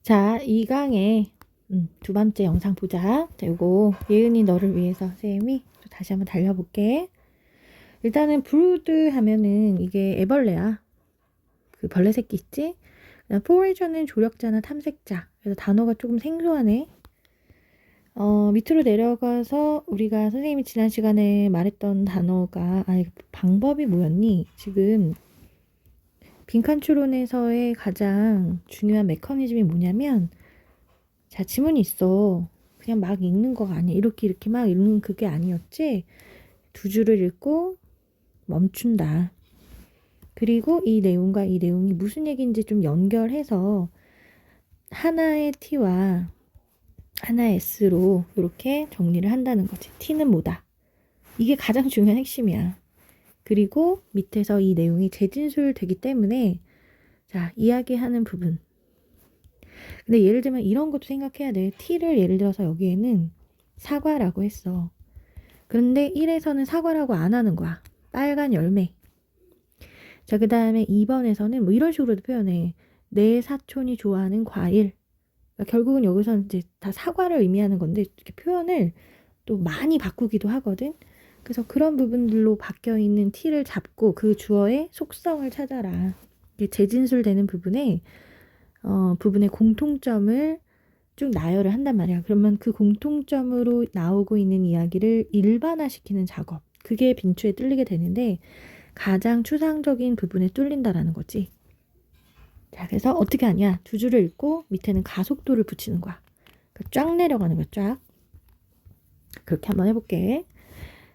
자, 이 강의 두 번째 영상 보자. 자, 요거 예은이 너를 위해서 쌤이 또 다시 한번 달려볼게. 일단은 브루드 하면은 이게 애벌레야. 그 벌레 새끼 있지? 그다음 포레이저는 조력자나 탐색자. 그래서 단어가 조금 생소하네. 밑으로 내려가서 우리가 선생님이 지난 시간에 말했던 단어가 방법이 뭐였니? 지금 빈칸 추론에서의 가장 중요한 메커니즘이 뭐냐면, 자, 지문이 있어. 그냥 막 읽는 거가 아니야. 이렇게 막 읽는 그게 아니었지. 두 줄을 읽고 멈춘다. 그리고 이 내용과 이 내용이 무슨 얘기인지 좀 연결해서 하나의 T와 하나의 S로 이렇게 정리를 한다는 거지. T는 뭐다? 이게 가장 중요한 핵심이야. 그리고 밑에서 이 내용이 재진술되기 때문에, 자, 이야기하는 부분. 근데 예를 들면 이런 것도 생각해야 돼. T를 예를 들어서 여기에는 사과라고 했어. 그런데 1에서는 사과라고 안 하는 거야. 빨간 열매. 자, 그 다음에 2번에서는 뭐 이런 식으로도 표현해. 내 사촌이 좋아하는 과일. 그러니까 결국은 여기서는 이제 다 사과를 의미하는 건데, 이렇게 표현을 또 많이 바꾸기도 하거든. 그래서 그런 부분들로 바뀌어 있는 T를 잡고 그 주어의 속성을 찾아라. 이게 재진술되는 부분의 공통점을 쭉 나열을 한단 말이야. 그러면 그 공통점으로 나오고 있는 이야기를 일반화시키는 작업. 그게 빈추에 뚫리게 되는데 가장 추상적인 부분에 뚫린다라는 거지. 자, 그래서 어떻게 하냐? 두 줄을 읽고 밑에는 가속도를 붙이는 거야. 그러니까 쫙 내려가는 거야, 쫙. 그렇게 한번 해볼게.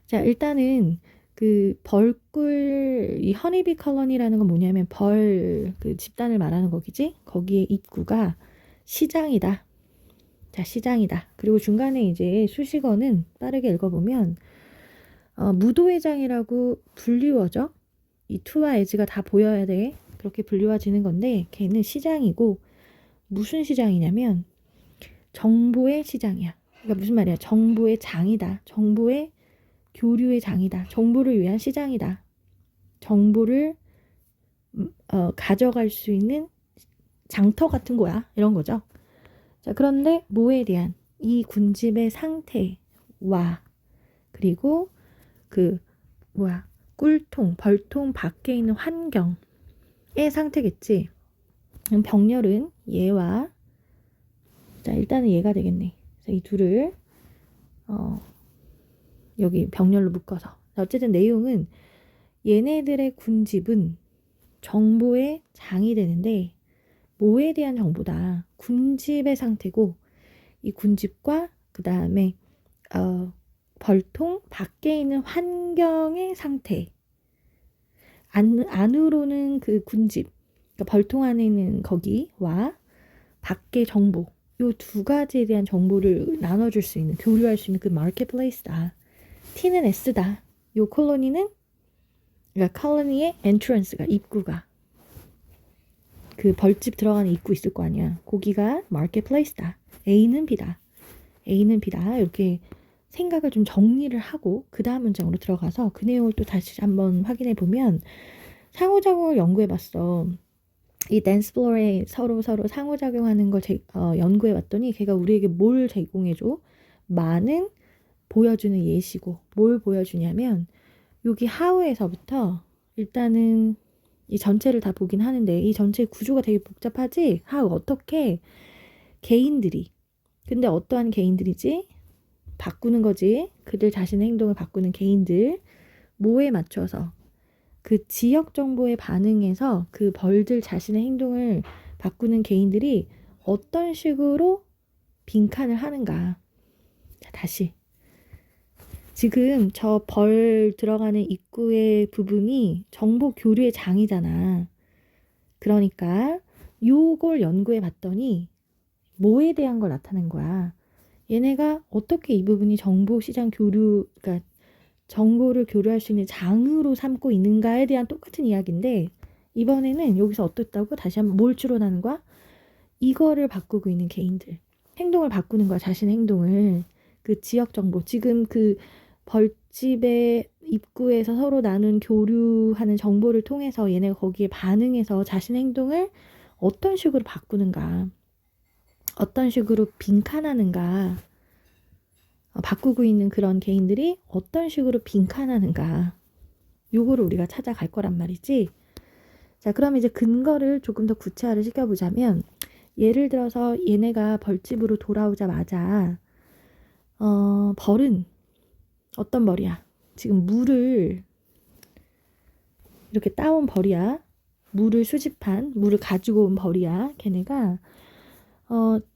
자, 일단은 그 벌꿀, 이 허니비 컬러니라는 건 뭐냐면 그 집단을 말하는 거기지? 거기에 입구가 시장이다. 자, 시장이다. 그리고 중간에 이제 수식어는 빠르게 읽어보면 무도회장이라고 불리워져. 이 투와 에즈가 다 보여야 돼. 그렇게 불리워지는 건데 걔는 시장이고, 무슨 시장이냐면 정보의 시장이야. 그러니까 무슨 말이야? 정보의 장이다. 정보의 교류의 장이다. 정보를 위한 시장이다. 정보를 가져갈 수 있는 장터 같은 거야. 이런 거죠. 자, 그런데 뭐에 대한 이 군집의 상태와 그리고 꿀통, 벌통 밖에 있는 환경의 상태겠지. 그럼 병렬은 얘와, 자, 일단은 얘가 되겠네. 그래서 이 둘을 여기 병렬로 묶어서. 자, 어쨌든 내용은 얘네들의 군집은 정보의 장이 되는데 뭐에 대한 정보다? 군집의 상태고, 이 군집과 그 다음에 벌통 밖에 있는 환경의 상태. 안으로는 그 군집, 그러니까 벌통 안에 있는 거기와 밖의 정보, 요 두 가지에 대한 정보를 나눠줄 수 있는, 교류할 수 있는 그 마켓플레이스다. T는 S다. 요 콜로니는, 그러니까 콜로니의 엔트런스가, 입구가, 그 벌집 들어가는 입구 있을 거 아니야. 거기가 마켓플레이스다. A는 B다. A는 B다. 이렇게 생각을 좀 정리를 하고 그 다음 문장으로 들어가서 그 내용을 또 다시 한번 확인해 보면, 상호작용을 연구해 봤어. 이 댄스플로어에 서로 상호작용하는 걸 연구해 봤더니 걔가 우리에게 뭘 제공해 줘? 많은 보여주는 예시고, 뭘 보여주냐면 여기 how에서부터 일단은 이 전체를 다 보긴 하는데 이 전체 구조가 되게 복잡하지? 어떻게 개인들이, 근데 어떠한 개인들이지? 바꾸는 거지. 그들 자신의 행동을 바꾸는 개인들. 뭐에 맞춰서? 그 지역 정보에 반응해서 그 벌들 자신의 행동을 바꾸는 개인들이 어떤 식으로 빈칸을 하는가. 자, 다시. 지금 저 벌 들어가는 입구의 부분이 정보 교류의 장이잖아. 그러니까 요걸 연구해 봤더니 뭐에 대한 걸 나타낸 거야. 얘네가 어떻게 이 부분이 정보 시장 교류, 그러니까 정보를 교류할 수 있는 장으로 삼고 있는가에 대한 똑같은 이야기인데, 이번에는 여기서 어떻다고? 다시 한번 뭘 추론하는 거야? 이거를 바꾸고 있는 개인들. 행동을 바꾸는 거야, 자신의 행동을. 그 지역 정보. 지금 그 벌집의 입구에서 서로 나눈 교류하는 정보를 통해서 얘네가 거기에 반응해서 자신의 행동을 어떤 식으로 바꾸는가. 어떤 식으로 빈칸하는가, 바꾸고 있는 그런 개인들이 어떤 식으로 빈칸하는가, 요거를 우리가 찾아갈 거란 말이지. 자, 그럼 이제 근거를 조금 더 구체화를 시켜보자면, 예를 들어서 얘네가 벌집으로 돌아오자마자 벌은 어떤 벌이야? 지금 물을 이렇게 따온 벌이야. 물을 수집한, 물을 가지고 온 벌이야. 걔네가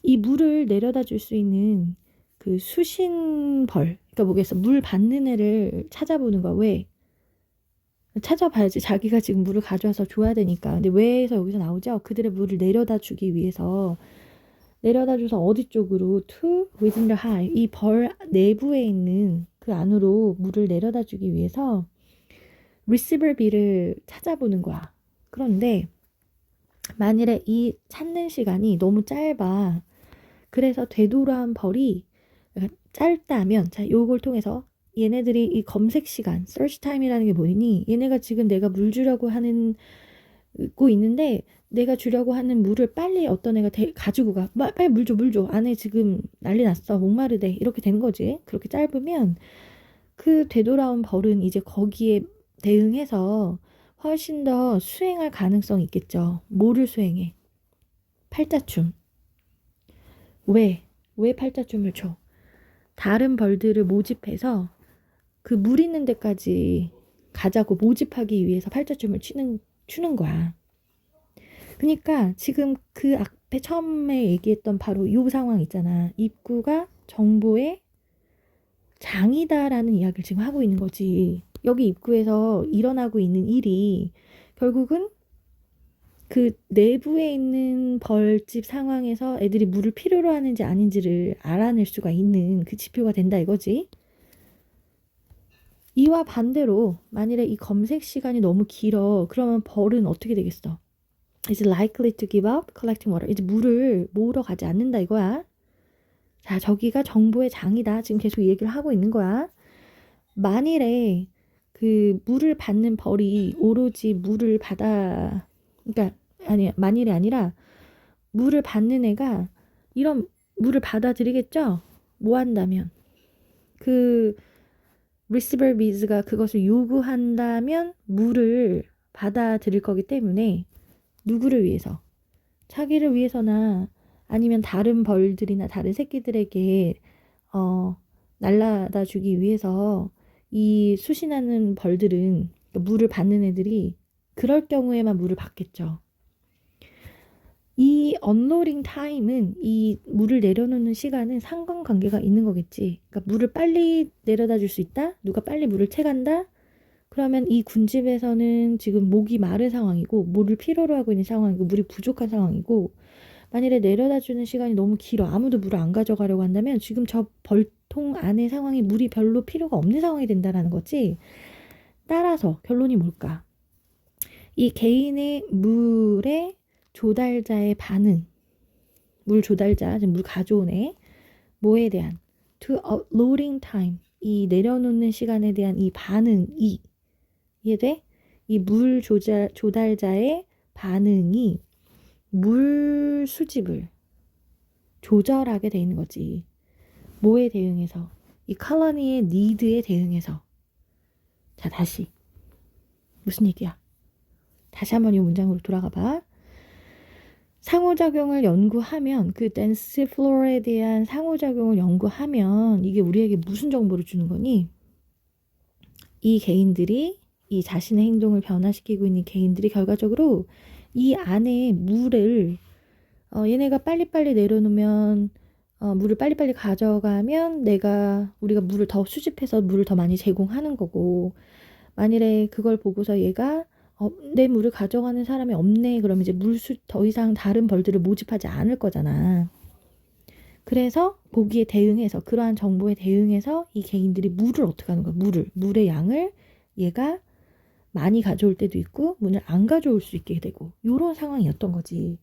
이 물을 내려다 줄 수 있는 그 수신벌, 그러니까 뭐겠어, 물 받는 애를 찾아보는 거야. 왜? 찾아봐야지. 자기가 지금 물을 가져와서 줘야 되니까. 근데 왜에서 여기서 나오죠? 그들의 물을 내려다 주기 위해서, 내려다 줘서 어디 쪽으로? to within the hive, 이 벌 내부에 있는 그 안으로 물을 내려다 주기 위해서 receiver bee를 찾아보는 거야. 그런데 만일에 이 찾는 시간이 너무 짧아. 그래서 되돌아온 벌이 짧다면, 자, 요걸 통해서 얘네들이 이 검색 시간, search time이라는 게 뭐니? 얘네가 지금 내가 물 주려고 고 있는데, 내가 주려고 하는 물을 빨리 어떤 애가 가지고 가. 빨리 물 줘, 물 줘. 안에 지금 난리 났어. 목마르대. 이렇게 되는 거지. 그렇게 짧으면 그 되돌아온 벌은 이제 거기에 대응해서 훨씬 더 수행할 가능성이 있겠죠. 뭐를 수행해? 팔자춤. 왜 팔자춤을 춰? 다른 벌들을 모집해서 그 물 있는 데까지 가자고 모집하기 위해서 팔자춤을 추는 거야. 그러니까 지금 그 앞에 처음에 얘기했던 바로 이 상황 있잖아. 입구가 정보의 장이다라는 이야기를 지금 하고 있는 거지. 여기 입구에서 일어나고 있는 일이 결국은 그 내부에 있는 벌집 상황에서 애들이 물을 필요로 하는지 아닌지를 알아낼 수가 있는 그 지표가 된다 이거지. 이와 반대로 만일에 이 검색 시간이 너무 길어. 그러면 벌은 어떻게 되겠어? Is likely to give up collecting water. 이제 물을 모으러 가지 않는다 이거야. 자, 저기가 정보의 장이다. 지금 계속 이 얘기를 하고 있는 거야. 만일에 그 물을 받는 벌이 오로지 물을 받아, 그러니까 아니, 만일이 아니라 물을 받는 애가 이런 물을 받아들이겠죠? 뭐 한다면 그 receiver bees가 그것을 요구한다면 물을 받아들일 거기 때문에 누구를 위해서? 자기를 위해서나 아니면 다른 벌들이나 다른 새끼들에게 날라다 주기 위해서 이 수신하는 벌들은, 물을 받는 애들이 그럴 경우에만 물을 받겠죠. 이 언로딩 타임은, 이 물을 내려놓는 시간은 상관관계가 있는 거겠지. 그러니까 물을 빨리 내려다 줄 수 있다? 누가 빨리 물을 채간다? 그러면 이 군집에서는 지금 목이 마른 상황이고, 물을 필요로 하고 있는 상황이고, 물이 부족한 상황이고, 만일에 내려다 주는 시간이 너무 길어. 아무도 물을 안 가져가려고 한다면 지금 저 벌통 안의 상황이 물이 별로 필요가 없는 상황이 된다는 거지. 따라서 결론이 뭘까? 이 개인의 물의 조달자의 반응, 물 조달자, 지금 물 가져온 애, 뭐에 대한 to loading time, 이 내려놓는 시간에 대한 이 반응이, 이해돼? 이 물 조달자의 반응이 물 수집을 조절하게 돼 있는 거지. 뭐에 대응해서? 이 컬러니의 니드에 대응해서. 자, 다시. 무슨 얘기야? 다시 한번 이 문장으로 돌아가 봐. 상호작용을 연구하면, 그 댄스 플로어에 대한 상호작용을 연구하면 이게 우리에게 무슨 정보를 주는 거니? 이 개인들이, 이 자신의 행동을 변화시키고 있는 개인들이 결과적으로 이 안에 물을 얘네가 빨리빨리 내려놓으면 물을 빨리빨리 가져가면 우리가 물을 더 수집해서 물을 더 많이 제공하는 거고, 만일에 그걸 보고서 얘가 내 물을 가져가는 사람이 없네. 그러면 이제 더 이상 다른 벌들을 모집하지 않을 거잖아. 그래서 거기에 대응해서, 그러한 정보에 대응해서 이 개인들이 물을 어떻게 하는 거야? 물의 양을 얘가 많이 가져올 때도 있고 물을 안 가져올 수 있게 되고, 이런 상황이었던 거지.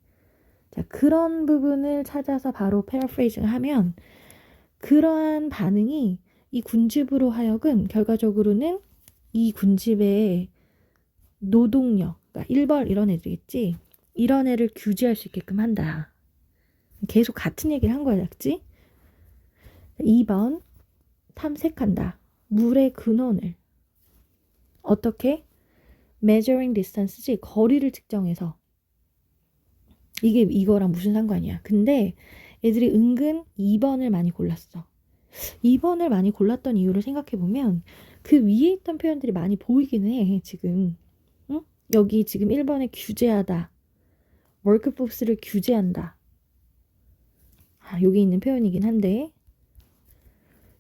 자, 그런 부분을 찾아서 바로 패러프레이징을 하면, 그러한 반응이 이 군집으로 하여금 결과적으로는 이 군집의 노동력, 그러니까 일벌 이런 애들이겠지. 이런 애를 규제할 수 있게끔 한다. 계속 같은 얘기를 한 거야, 그치? 2번, 탐색한다. 물의 근원을. 어떻게? measuring distance지. 거리를 측정해서. 이게 이거랑 무슨 상관이야. 근데 애들이 은근 2번을 많이 골랐어. 2번을 많이 골랐던 이유를 생각해보면 그 위에 있던 표현들이 많이 보이기는 해, 지금. 응? 여기 지금 1번에 규제하다. workforce를 규제한다. 여기 있는 표현이긴 한데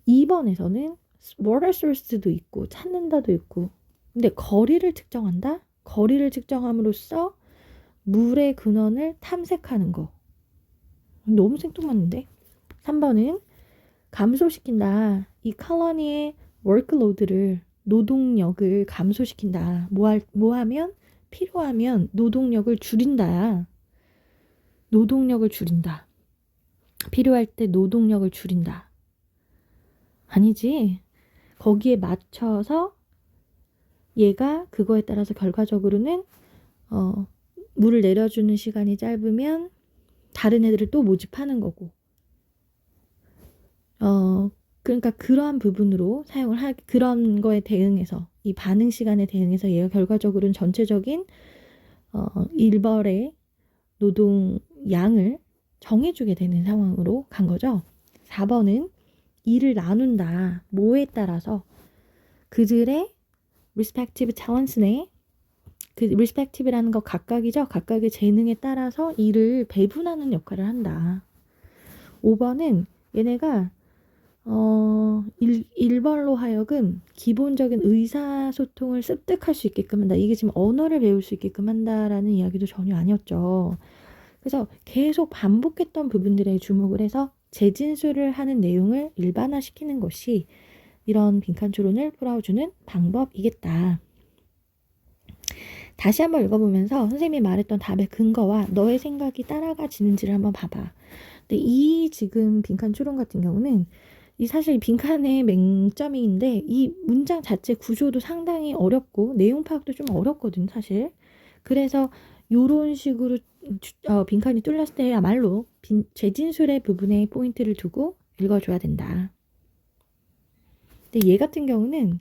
2번에서는 water source도 있고 찾는다도 있고 근데 거리를 측정한다? 거리를 측정함으로써 물의 근원을 탐색하는 거. 너무 생뚱맞는데? 3번은 감소시킨다. 이 컬러니의 워크로드를 노동력을 감소시킨다. 뭐 하면? 필요하면 노동력을 줄인다야. 노동력을 줄인다. 필요할 때 노동력을 줄인다. 아니지. 거기에 맞춰서 얘가 그거에 따라서 결과적으로는 물을 내려주는 시간이 짧으면 다른 애들을 또 모집하는 거고. 그러니까 그러한 부분으로 그런 거에 대응해서 이 반응 시간에 대응해서 얘가 결과적으로는 전체적인 일벌의 노동 양을 정해주게 되는 상황으로 간 거죠. 4번은 일을 나눈다. 뭐에 따라서 그들의 respective talents네. 그 respective라는 거 각각이죠. 각각의 재능에 따라서 일을 배분하는 역할을 한다. 5번은 얘네가 일벌로 하여금 기본적인 의사소통을 습득할 수 있게끔 한다. 이게 지금 언어를 배울 수 있게끔 한다라는 이야기도 전혀 아니었죠. 그래서 계속 반복했던 부분들에 주목을 해서 재진술을 하는 내용을 일반화시키는 것이 이런 빈칸 추론을 풀어주는 방법이겠다. 다시 한번 읽어보면서 선생님이 말했던 답의 근거와 너의 생각이 따라가지는지를 한번 봐봐. 근데 이 지금 빈칸 추론 같은 경우는 이 사실 빈칸의 맹점인데 이 문장 자체 구조도 상당히 어렵고 내용 파악도 좀 어렵거든 사실. 그래서 요런 식으로 빈칸이 뚫렸을 때야말로 재진술의 부분에 포인트를 두고 읽어줘야 된다. 근데 얘 같은 경우는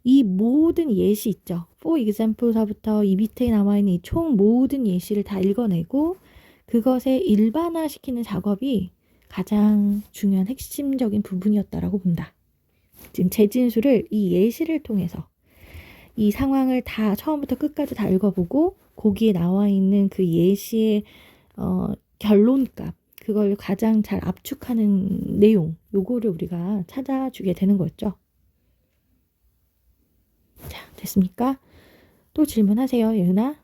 이 모든 예시 있죠. for example서부터 이 밑에 나와있는 이 총 모든 예시를 다 읽어내고 그것에 일반화시키는 작업이 가장 중요한 핵심적인 부분이었다라고 본다. 지금 재진술을 이 예시를 통해서 이 상황을 다 처음부터 끝까지 다 읽어보고 거기에 나와 있는 그 예시의 결론값 그걸 가장 잘 압축하는 내용 요거를 우리가 찾아주게 되는 거였죠. 자, 됐습니까? 또 질문하세요, 예은아.